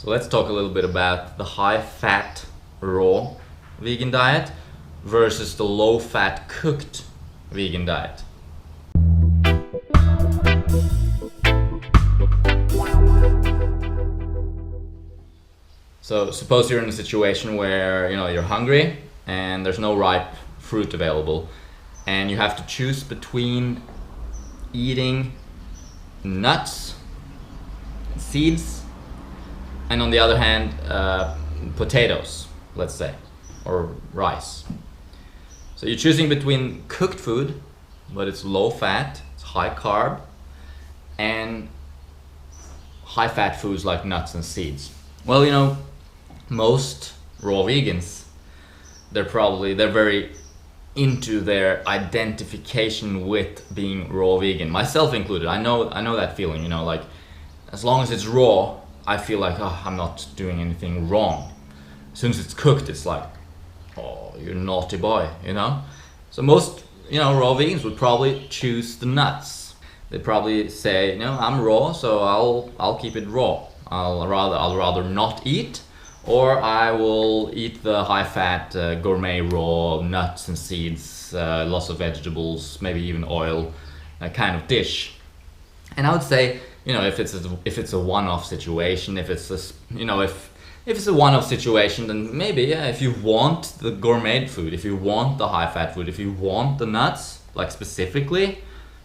So let's talk a little bit about the high-fat raw vegan diet versus the low-fat cooked vegan diet. So suppose you're in a situation where you're hungry and there's no ripe fruit available, and you have to choose between eating nuts, seeds, and on the other hand potatoes, let's say, or rice. So you're choosing between cooked food, but it's low fat, it's high carb, and high fat foods like nuts and seeds. Well, most raw vegans, they're very into their identification with being raw vegan, myself included. I know that feeling, like as long as it's raw, I feel like, oh, I'm not doing anything wrong. As soon as it's cooked, it's like, oh, you're a naughty boy, So most, raw vegans would probably choose the nuts. They'd probably say, I'm raw, so I'll keep it raw. I'll rather not eat, or I will eat the high-fat gourmet raw nuts and seeds, lots of vegetables, maybe even oil kind of dish. And I would say, if it's a one-off situation, if it's a one-off situation, then maybe, if you want the gourmet food, if you want the high-fat food, if you want the nuts, like specifically,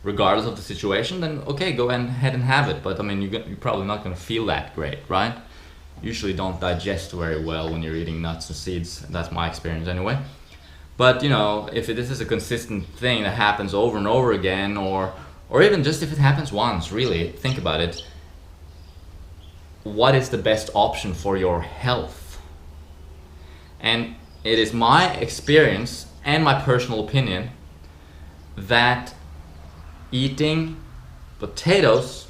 regardless of the situation, then okay, go ahead and have it. But I mean, you're probably not going to feel that great, right? Usually don't digest very well when you're eating nuts and seeds. That's my experience anyway. But if this is a consistent thing that happens over and over again, or even just if it happens once, really think about it. What is the best option for your health? And it is my experience and my personal opinion that eating potatoes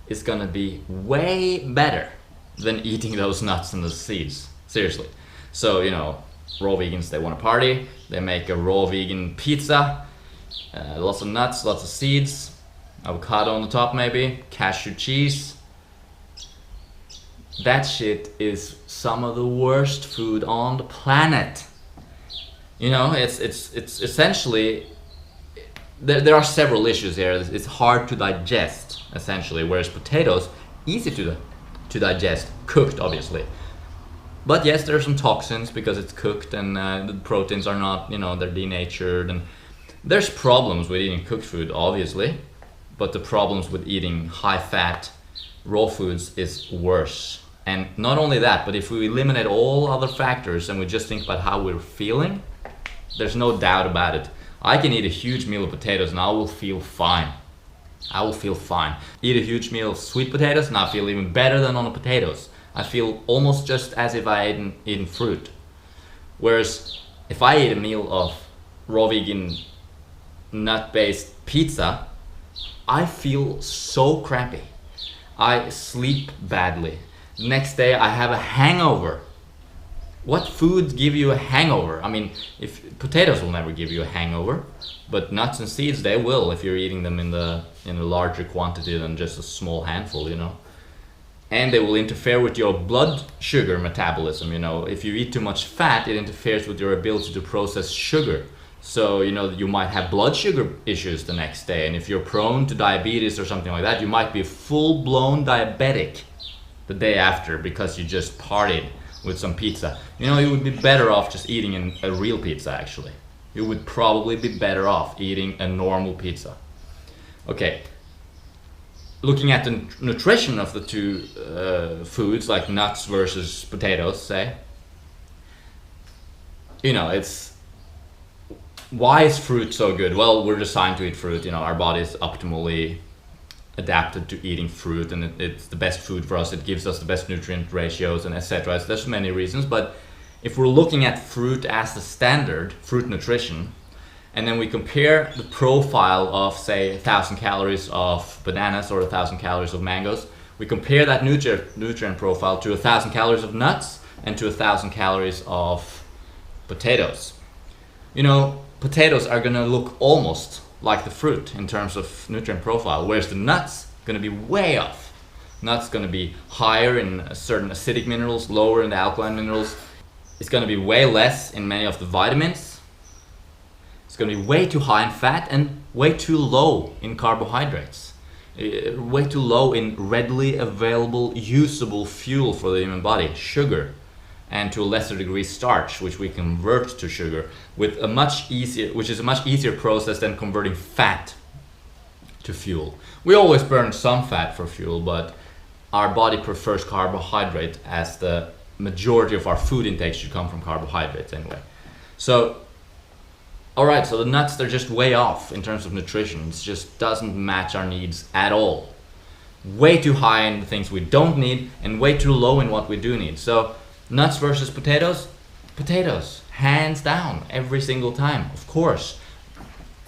is gonna be way better than eating those nuts and the seeds. Seriously. So, raw vegans, they want to party, they make a raw vegan pizza, lots of nuts, lots of seeds, avocado on the top maybe, cashew cheese. That shit is some of the worst food on the planet. It's essentially, there are several issues here. It's hard to digest, essentially, whereas potatoes, easy to digest, cooked obviously. But yes, there are some toxins because it's cooked, and the proteins are not, they're denatured, and there's problems with eating cooked food, obviously, but the problems with eating high-fat raw foods is worse. And not only that, but if we eliminate all other factors and we just think about how we're feeling, there's no doubt about it. I can eat a huge meal of potatoes and I will feel fine. I will feel fine. Eat a huge meal of sweet potatoes and I feel even better than on the potatoes. I feel almost just as if I hadn't eaten fruit. Whereas if I eat a meal of raw vegan nut-based pizza, I feel so crappy. I sleep badly. Next day I have a hangover. What foods give you a hangover? I mean, if potatoes will never give you a hangover, but nuts and seeds, they will if you're eating them in a larger quantity than just a small handful, And they will interfere with your blood sugar metabolism, If you eat too much fat, it interferes with your ability to process sugar. So, you might have blood sugar issues the next day. And if you're prone to diabetes or something like that, you might be full-blown diabetic the day after because you just partied with some pizza. You would be better off just eating a real pizza, actually. You would probably be better off eating a normal pizza. Okay. Looking at the nutrition of the two foods, like nuts versus potatoes, say, it's, why is fruit so good? Well, we're designed to eat fruit. Our body is optimally adapted to eating fruit, and it's the best food for us. It gives us the best nutrient ratios, and etc. There's many reasons, but if we're looking at fruit as the standard, fruit nutrition, and then we compare the profile of, say, 1,000 calories of bananas or 1,000 calories of mangoes, we compare that nutrient profile to 1,000 calories of nuts and to 1,000 calories of potatoes. Potatoes are gonna look almost like the fruit in terms of nutrient profile, whereas the nuts gonna be way off. Nuts going to be higher in certain acidic minerals, lower in the alkaline minerals. It's going to be way less in many of the vitamins. It's going to be way too high in fat and way too low in carbohydrates. Way too low in readily available, usable fuel for the human body, sugar, and to a lesser degree starch, which we convert to sugar which is a much easier process than converting fat to fuel. We always burn some fat for fuel, but our body prefers carbohydrate, as the majority of our food intake should come from carbohydrates anyway. So, alright, so the nuts, they're just way off in terms of nutrition. It just doesn't match our needs at all. Way too high in the things we don't need and way too low in what we do need. So, nuts versus potatoes? Potatoes, hands down, every single time, of course.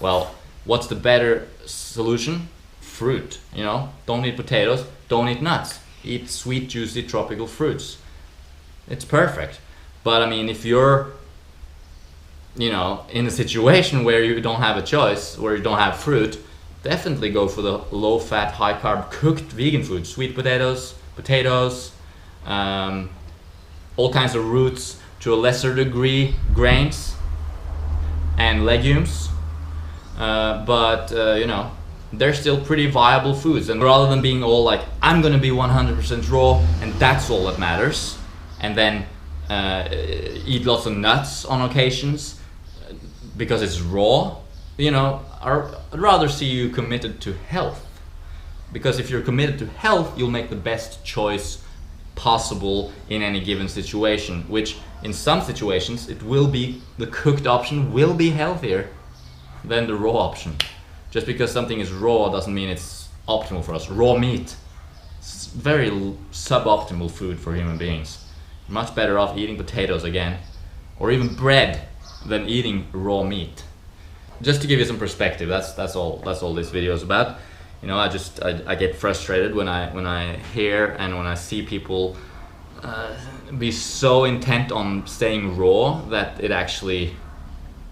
Well, what's the better solution? Fruit, you know? Don't eat potatoes, don't eat nuts. Eat sweet, juicy, tropical fruits. It's perfect. But I mean, if you're, you know, in a situation where you don't have a choice, where you don't have fruit, definitely go for the low-fat, high-carb, cooked vegan food. Sweet potatoes, all kinds of roots, to a lesser degree, grains and legumes. You know, they're still pretty viable foods. And rather than being all like, I'm gonna be 100% raw and that's all that matters, and then eat lots of nuts on occasions because it's raw, you know, I'd rather see you committed to health. Because if you're committed to health, you'll make the best choice possible in any given situation, which in some situations it will be, the cooked option will be healthier than the raw option. Just because something is raw doesn't mean it's optimal for us. Raw meat, it's very suboptimal food for human beings. Much better off eating potatoes again, or even bread, than eating raw meat. Just to give you some perspective, that's all this video is about. You know, I get frustrated when I hear and when I see people be so intent on staying raw that it actually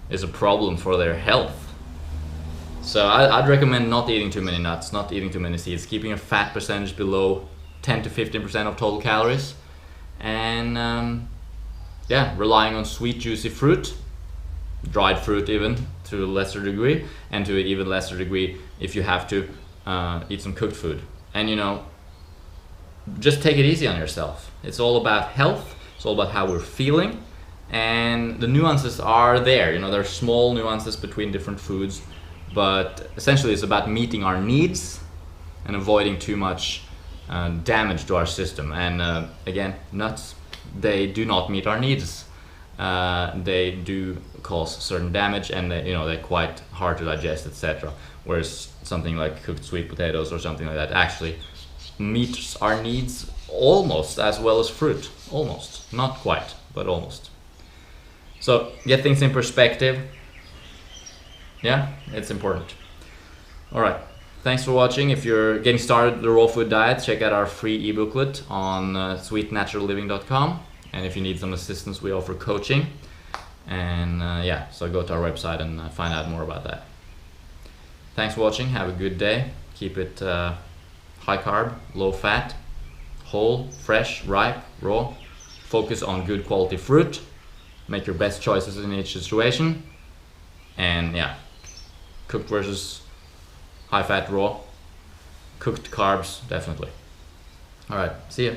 is a problem for their health. So I'd recommend not eating too many nuts, not eating too many seeds, keeping a fat percentage below 10 to 15% of total calories, and yeah, relying on sweet, juicy fruit, dried fruit even to a lesser degree, and to an even lesser degree, if you have to, eat some cooked food. And you know, just take it easy on yourself. It's all about health, it's all about how we're feeling, and the nuances are there. You know, there are small nuances between different foods, but essentially it's about meeting our needs and avoiding too much damage to our system. And again, nuts, they do not meet our needs. They do cause certain damage, and they, you know, they're quite hard to digest, etc. Whereas something like cooked sweet potatoes or something like that actually meets our needs almost as well as fruit. Almost, not quite, but almost. So get things in perspective. Yeah, it's important. All right, thanks for watching. If you're getting started with the raw food diet, check out our free ebooklet on sweetnaturalliving.com. And if you need some assistance, we offer coaching. And yeah, so go to our website and find out more about that. Thanks for watching. Have a good day. Keep it high carb, low fat, whole, fresh, ripe, raw. Focus on good quality fruit. Make your best choices in each situation. And yeah, cooked versus high fat, raw. Cooked carbs, definitely. All right, see ya.